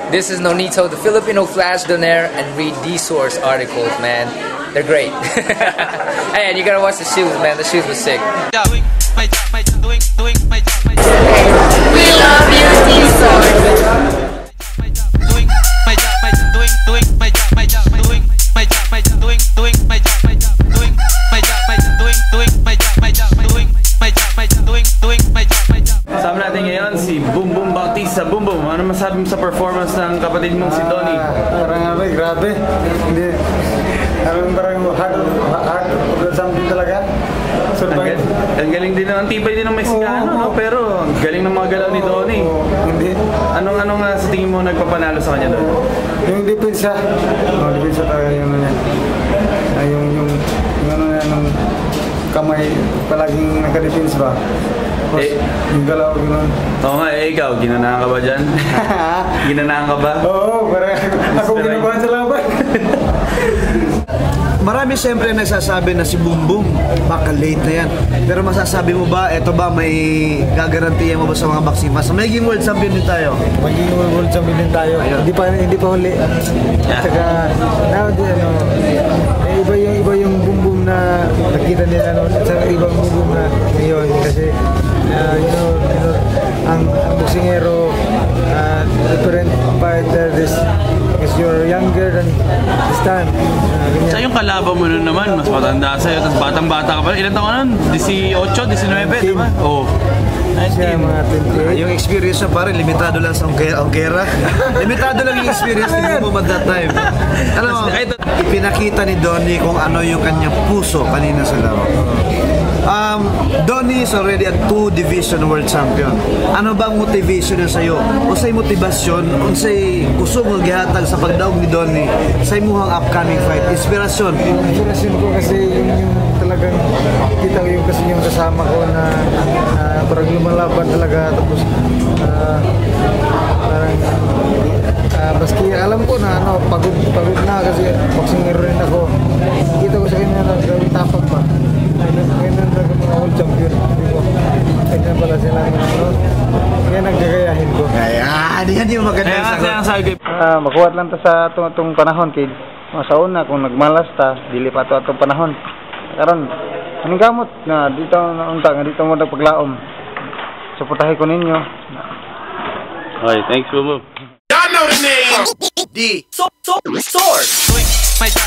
This is Nonito, the Filipino Flash Donaire, and read these source articles, man. They're great. Hey, and you gotta watch the shoes, man. The shoes were sick. We love you, D-Source. Kasama natin ngayon si Boom Boom Bautista. Boom Boom, ano masabi mo sa performance ng kapatid mong si Donnie? Parang grabe. Hindi. Parang hard something talaga. Ang galing din, ang tibay din ng Mexicano, no? Pero ang galing ng mga galaw ni Donnie. Hindi. Anong sa tingin mo nagpapanalo sa kanya doon? Yung depensa. Depensa talaga yung ano niya. Yung ano niya, nung kamay palaging naka-defense ba? Yung galaw, gano'n. Oo nga, ikaw, ginanahan ka ba dyan? Ginanahan ka ba? Oo, parang ako ginabahan sa laban. Marami siyempre nagsasabi na si Boom Boom, baka late na yan. Pero masasabi mo ba, eto ba, may gagarantiya mo ba sa mga boxing fans? Magiging world champion din tayo. Magiging world champion din tayo. Hindi pa huli. Saka, iba yung Boom Boom na nakita nila noon. At saka ibang Boom Boom na ngayon. Kasi, ang boksingero, different fighter, because you're younger than this time. Sa yung kalaban mo nun naman, mas matanda sa'yo, tapos batang-bata ka pa. Ilan taon ka nun? 18, 19, di ba? Oo. 19. Yung experience na pare, limitado lang sa ongkera. Limitado lang yung experience ni Boom Boom at that time. Alam mo, ipinakita ni Donnie kung ano yung kanyang puso kanina sa laro. Donnie is already a 2-division world champion. Ano bang motivation na sa'yo? Unsay motivasyon, unsay kusog mo gihatag sa pagdaog ni Donnie sa imuhang upcoming fight? Inspirasyon. Inspirasyon ko kasi yung talagang kita ko yung kasi yung kasama ko na parang lumalaban talaga, tapos parang baski alam ko na pagod na kasi boksingero rin ako. Kita ko sa kanya na gawin tapak pa. Ngayon na mga world champion. Kanya pala sila kaya nagkakayahin ko. Yan yung maganda sa sagot. Makuha lang ta sa itong panahon, kid. Sa una, kung nagmalas ta, dili pa ito itong panahon. Karon, anong gamot na dito dito mo nagpaglaom. Suportahin ko ninyo. Okay, thanks, Boom Boom. Y'all know the name. Source. Doing my job.